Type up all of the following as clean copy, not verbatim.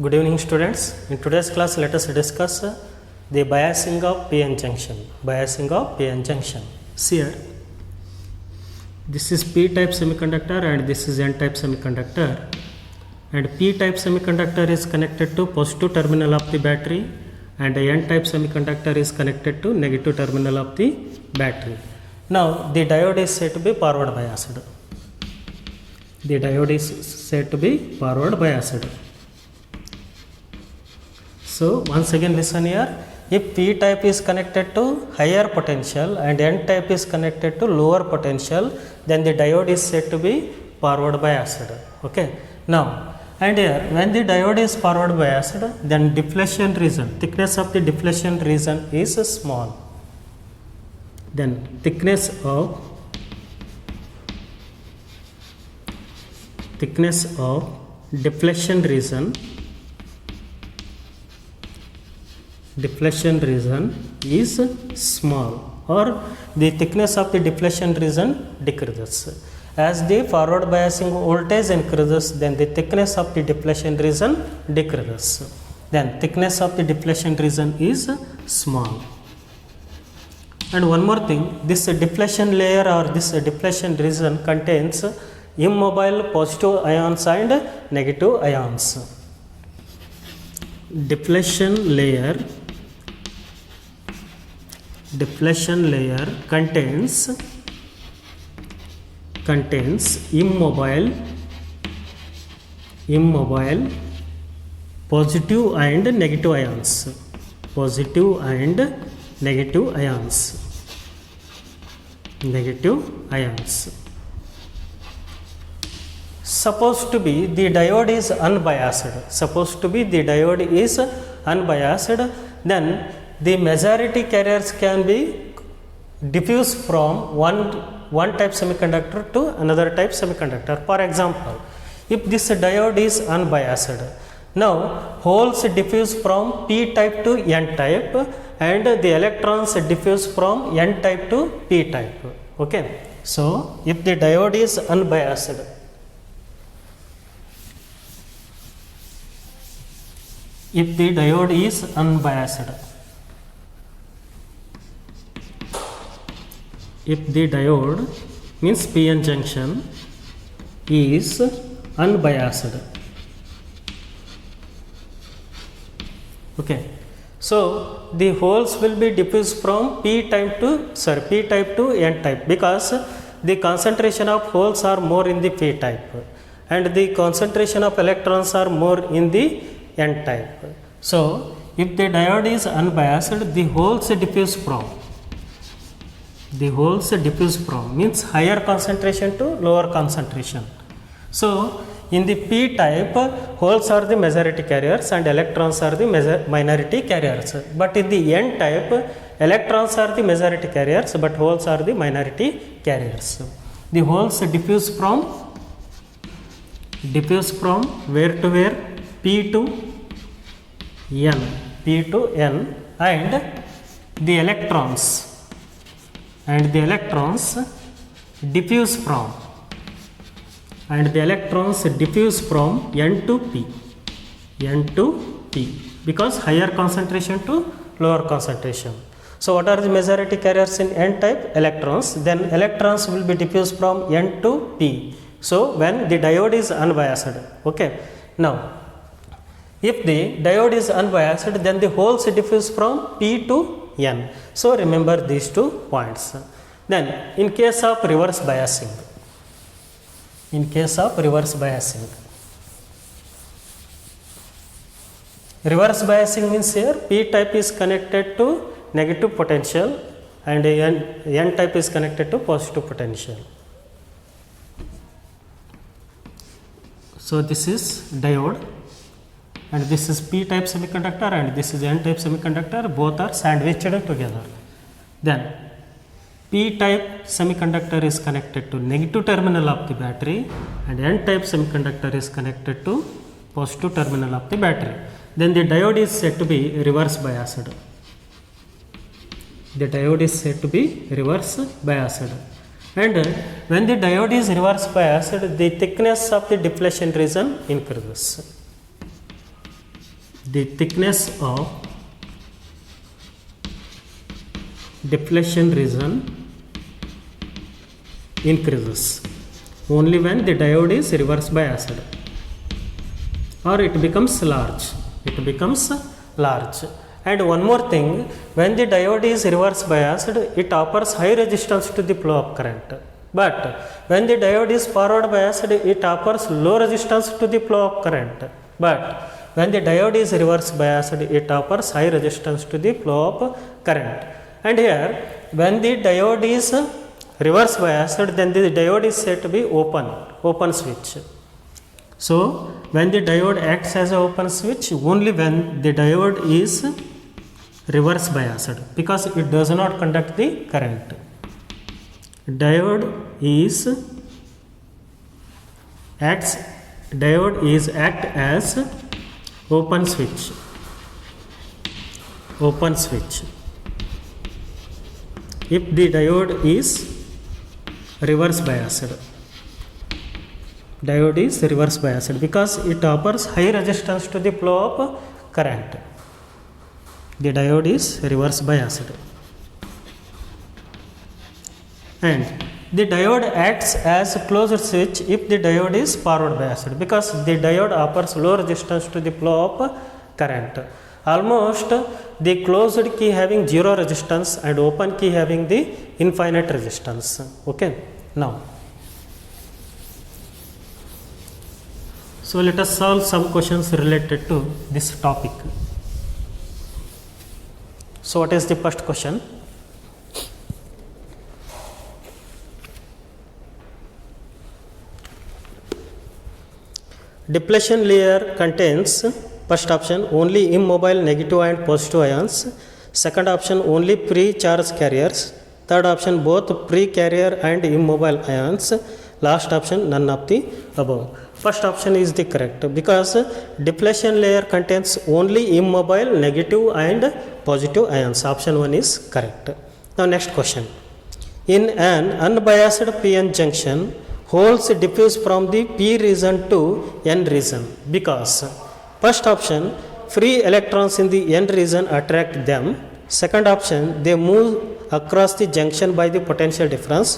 Good evening students. In today's class let us discuss the biasing of PN junction. Biasing of PN junction. See here, this is P type semiconductor and this is N type semiconductor, and P type semiconductor is connected to positive terminal of the battery and the N type semiconductor is connected to negative terminal of the battery. Now the diode is said to be forward biased. The diode is said to be forward biased. So once again listen here, if P type is connected to higher potential and N type is connected to lower potential, then the diode is said to be forward biased. Okay. Now, and here when the diode is forward biased, then deflection region, thickness of the deflection region is small. Then thickness of deflection region is small, or the thickness of the deflection region decreases. As the forward biasing voltage increases, then the thickness of the deflection region decreases. Then thickness of the deflection region is small. And one more thing, this deflection layer or this deflection region contains immobile positive ions and negative ions. Deflection layer contains immobile positive and negative ions. Supposed to be the diode is unbiased. Then the majority carriers can be diffused from one type semiconductor to another type semiconductor. For example, if this diode is unbiased, now holes diffuse from P type to N type and the electrons diffuse from N type to P type. Okay. So if the diode is unbiased, if the diode means PN junction is unbiased. Okay. So the holes will be diffused from P type to N type, because the concentration of holes are more in the P type and the concentration of electrons are more in the N type. So if the diode is unbiased, the holes diffuse from means higher concentration to lower concentration. So in the P type, holes are the majority carriers and electrons are the minority carriers. But in the N type, electrons are the majority carriers but holes are the minority carriers. The holes diffuse from where to where? P to N, and the electrons diffuse from N to P, because higher concentration to lower concentration. So what are the majority carriers in N type? Electrons. Then electrons will be diffused from N to P. So when the diode is unbiased. Okay. Now if the diode is unbiased, then the holes diffuse from P to N. So remember these 2 points. Then in case of reverse biasing, reverse biasing means here P type is connected to negative potential and N type is connected to positive potential. So this is diode and this is P type semiconductor and this is N type semiconductor, both are sandwiched together. Then P type semiconductor is connected to negative terminal of the battery and N type semiconductor is connected to positive terminal of the battery. Then the diode is said to be reverse biased. And when the diode is reverse biased, the thickness of the deflection region increases. the thickness of depletion region increases only when the diode is reverse biased, or it becomes large. It becomes large. And one more thing, when the diode is reverse biased, it offers high resistance to the flow of current. But when the diode is forward biased, it offers low resistance to the flow of current. But when the diode is reverse biased, it offers high resistance to the flow of current. And here, when the diode is reverse biased, then the diode is said to be open switch. So when the diode acts as an open switch, only when the diode is reverse biased, because it does not conduct the current. Diode is act as open switch. If the diode is reverse biased, because it offers high resistance to the flow of current. The diode is reverse biased. And the diode acts as closed switch if the diode is forward biased, because the diode offers low resistance to the flow of current. Almost the closed key having zero resistance and open key having the infinite resistance. Okay. Now, so let us solve some questions related to this topic. So what is the first question? Depletion layer contains, first option, only immobile negative and positive ions. Second option, only pre-charge carriers. Third option, both pre-carrier and immobile ions. Last option, none of the above. First option is the correct, because depletion layer contains only immobile negative and positive ions. Option 1 is correct. Now next question. In an unbiased PN junction, holes diffuse from the P region to N region, because first option, free electrons in the N region attract them. Second option, they move across the junction by the potential difference.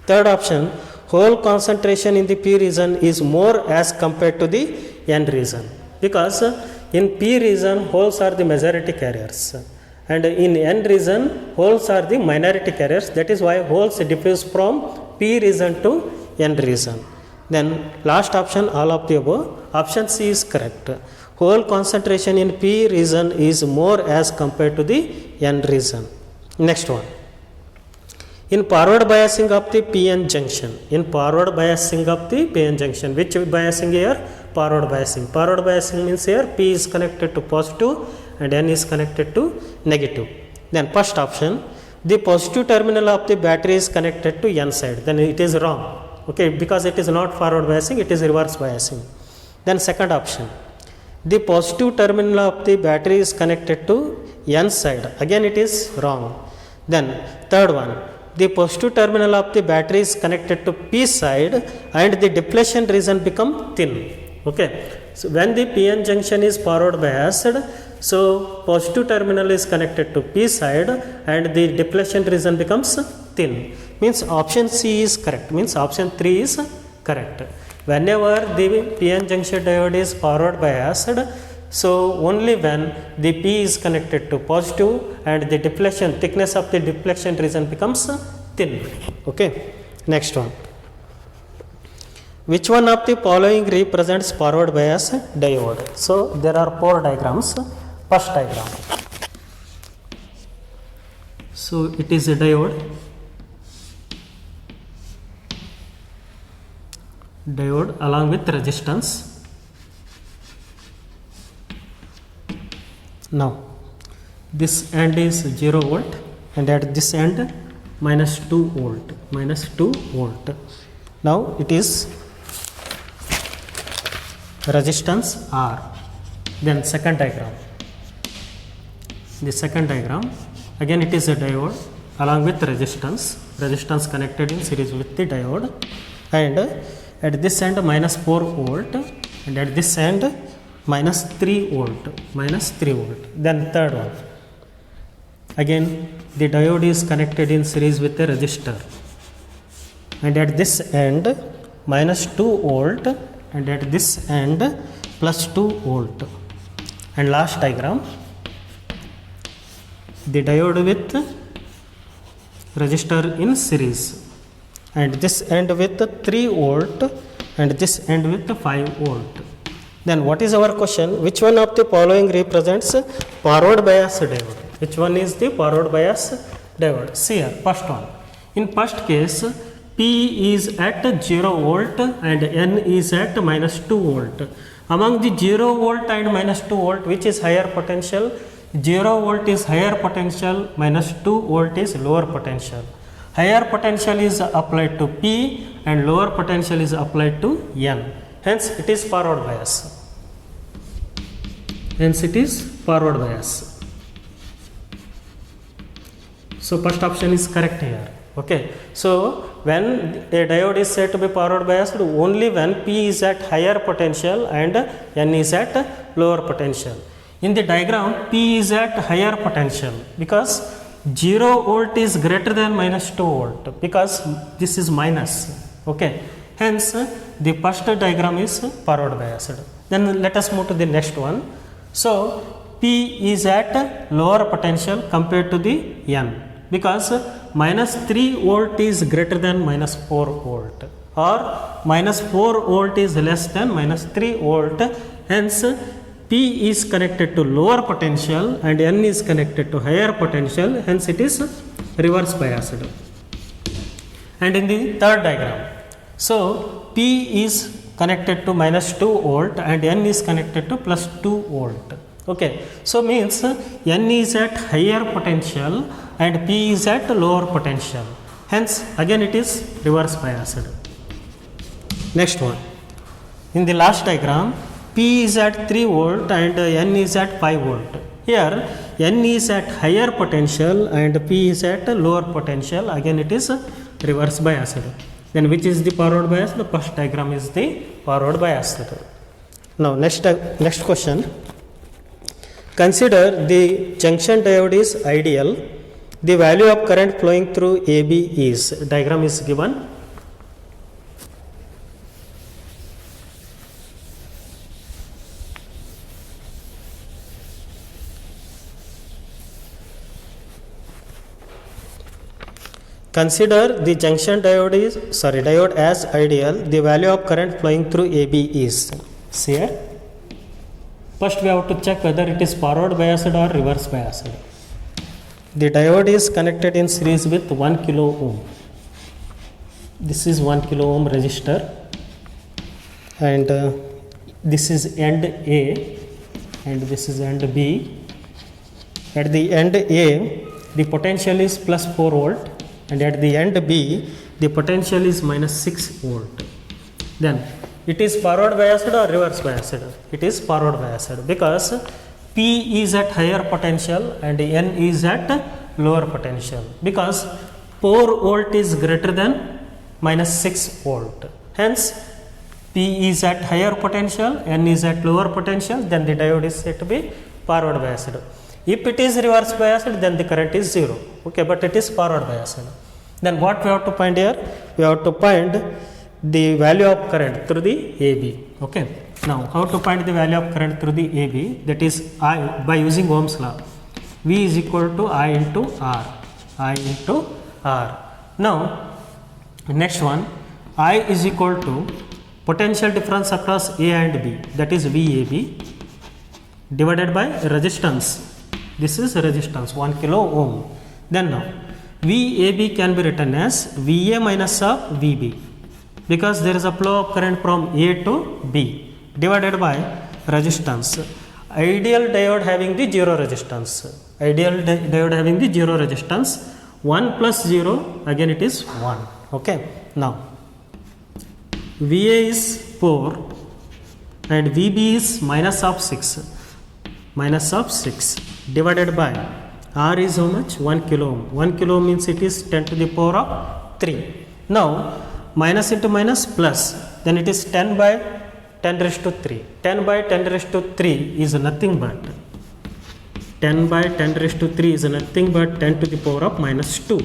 Third option, hole concentration in the P region is more as compared to the N region, because in P region holes are the majority carriers and in N region holes are the minority carriers. That is why holes diffuse from P region to N region. Then last option, all of the above. Option C is correct. Hole concentration in P region is more as compared to the N region. Next one. In forward biasing of the PN junction, which biasing here? Forward biasing. Forward biasing means here P is connected to positive and N is connected to negative. Then first option, the positive terminal of the battery is connected to N side. Then it is wrong. Okay, because it is not forward biasing, it is reverse biasing. Then second option, the positive terminal of the battery is connected to N side. Again it is wrong. Then third one, the positive terminal of the battery is connected to P side and the depletion region become thin. Okay. So when the PN junction is forward biased, so positive terminal is connected to P side and the depletion region becomes thin. Means option C is correct. Means option 3 is correct. Whenever the PN junction diode is forward biased, so only when the P is connected to positive and the depletion, thickness of the depletion region becomes thin. Okay. Next one. Which one of the following represents forward bias diode? So there are 4 diagrams. First diagram. So it is a diode. Diode along with resistance. Now this end is 0 volt and at this end minus 2 volt. Now it is resistance R. Then second diagram. The second diagram, again it is a diode along with resistance connected in series with the diode, and at this end minus 4 volt and at this end minus 3 volt, minus 3 volt. Then third one, again the diode is connected in series with a resistor, and at this end minus 2 volt, and at this end plus 2 volt. And last diagram, the diode with resistor in series, and this end with 3 volt, and this end with 5 volt. Then what is our question? Which one of the following represents forward bias diode? Which one is the forward bias diode? See here, first one. In first case, P is at 0 volt and N is at minus 2 volt. Among the 0 volt and minus 2 volt, which is higher potential? 0 volt is higher potential, minus 2 volt is lower potential. Higher potential is applied to P and lower potential is applied to N. Hence it is forward bias. Hence it is forward bias. So first option is correct here. Okay. So when a diode is said to be forward biased, only when P is at higher potential and N is at lower potential. In the diagram, P is at higher potential because 0 volt is greater than minus 2 volt, because this is minus. Okay. Hence the first diagram is forward biased. Then let us move to the next one. So P is at lower potential compared to the N, because minus 3 volt is greater than minus 4 volt, or minus 4 volt is less than minus 3 volt. Hence P is connected to lower potential and N is connected to higher potential. Hence it is reverse biased. And in the third diagram, so P is connected to minus 2 volt and N is connected to plus 2 volt. Okay. So means N is at higher potential and P is at lower potential. Hence again it is reverse biased. Next one. In the last diagram, P is at 3 volt and N is at 5 volt. Here N is at higher potential and P is at lower potential. Again it is reverse biased. Then which is the forward bias? The first diagram is the forward bias. Now next question. Consider the junction diode is ideal. The value of current flowing through AB is, diagram is given. Consider the junction diode as ideal. The value of current flowing through AB is. See here. First we have to check whether it is forward biased or reverse biased. The diode is connected in series with 1 kilo ohm. This is 1 kilo ohm resistor, and this is end A and this is end B. At the end A, the potential is plus 4 volt, and at the end B, the potential is minus 6 volt. Then it is forward biased or reverse biased? It is forward biased, because P is at higher potential and N is at lower potential, because 4 volt is greater than minus 6 volt. Hence P is at higher potential, N is at lower potential, then the diode is said to be forward biased. If it is reverse biased, then the current is 0. Okay, but it is forward biased. Then what we have to find here? We have to find the value of current through the AB. Okay. Now how to find the value of current through the AB? That is I, by using Ohm's law. V is equal to I into R. I into R. Now next one, I is equal to potential difference across A and B, that is VAB, divided by resistance. This is resistance 1 kilo ohm. Then now VAB can be written as VA minus of VB, because there is a flow of current from A to B, divided by resistance. Ideal diode having the 0 resistance. Ideal diode having the 0 resistance. 1 plus 0, again it is 1. Okay. Now VA is 4 and VB is minus of 6. Minus of 6 divided by R is how much? 1 kilo ohm. 1 kilo ohm means it is 10 to the power of 3. Now minus into minus plus, then it is 10 by 10 raised to 3. 10 by 10 raised to 3 is nothing but 10 by 10 raised to 3 is nothing but 10 to the power of minus 2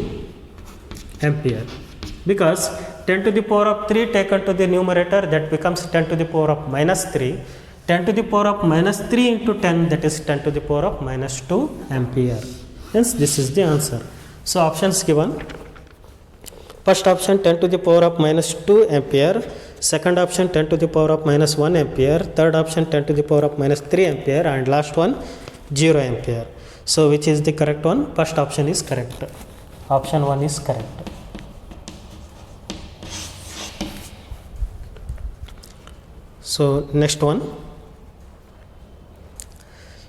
ampere, because 10 to the power of 3 taken to the numerator, that becomes 10 to the power of minus 3. 10 to the power of minus 3 into 10, that is 10 to the power of minus 2 ampere. Hence this is the answer. So options given: first option 10 to the power of minus 2 ampere, second option 10 to the power of minus 1 ampere, third option 10 to the power of minus 3 ampere, and last one 0 ampere. So which is the correct one? First option is correct. Option 1 is correct. So next one,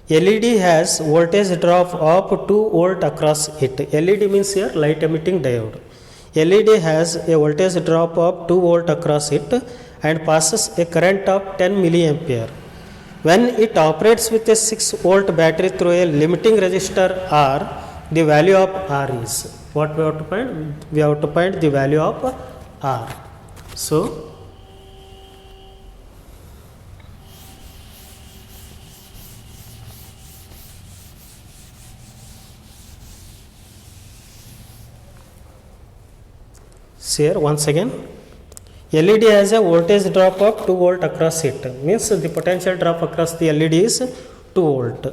LED has voltage drop of 2 volt across it. LED means here light emitting diode. LED has a voltage drop of 2 volt across it and passes a current of 10 milliampere. When it operates with a 6 volt battery through a limiting resistor R, the value of R is, what we have to find? We have to find the value of R. So here once again, LED has a voltage drop of 2 volt across it, means the potential drop across the LED is 2 volt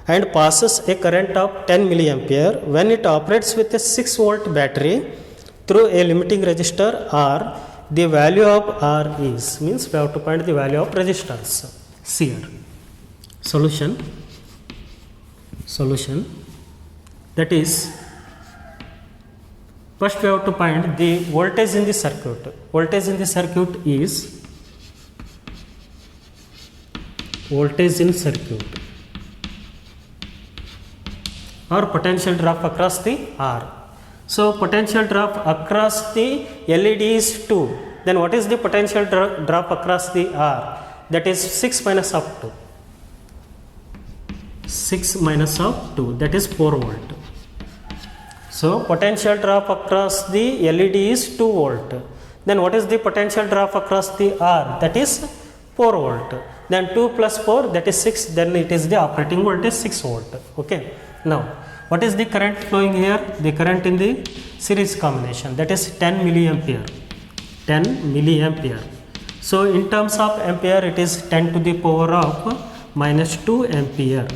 and passes a current of 10 milliampere. When it operates with a 6 volt battery through a limiting resistor R, the value of R is, means we have to find the value of resistance. See here, solution, that is, first we have to find the voltage in the circuit. Voltage in the circuit is voltage in circuit or potential drop across the R. So potential drop across the LED is 2. Then what is the potential drop across the R? That is 6 minus of 2. 6 minus of 2, that is 4 volt. So potential drop across the LED is 2 volt. Then what is the potential drop across the R? That is 4 volt. Then 2 plus 4, that is 6. Then it is the operating voltage 6 volt. Okay. Now what is the current flowing here? The current in the series combination, that is 10 milliampere. 10 milliampere. So in terms of ampere, it is 10 to the power of minus 2 ampere.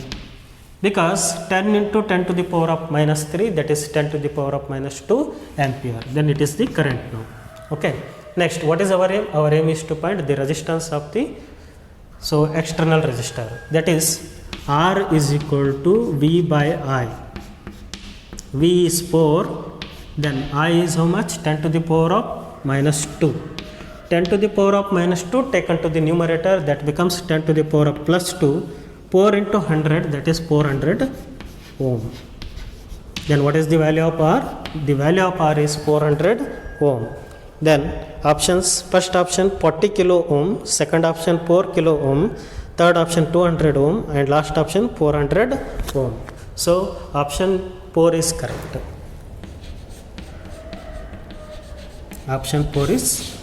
Because 10 into 10 to the power of minus 3, that is 10 to the power of minus 2 ampere. Then it is the current now. Okay. Next, what is our aim? Our aim is to find the resistance of the external resistor. That is R is equal to V by I. V is 4, then I is how much? 10 to the power of minus 2. 10 to the power of minus 2 taken to the numerator, that becomes 10 to the power of plus 2. 4 into 100, that is 400 ohm. Then what is the value of R? The value of R is 400 ohm. Then options, first option 40 kilo ohm, second option 4 kilo ohm, third option 200 ohm, and last option 400 ohm. So option 4 is correct. Option 4 is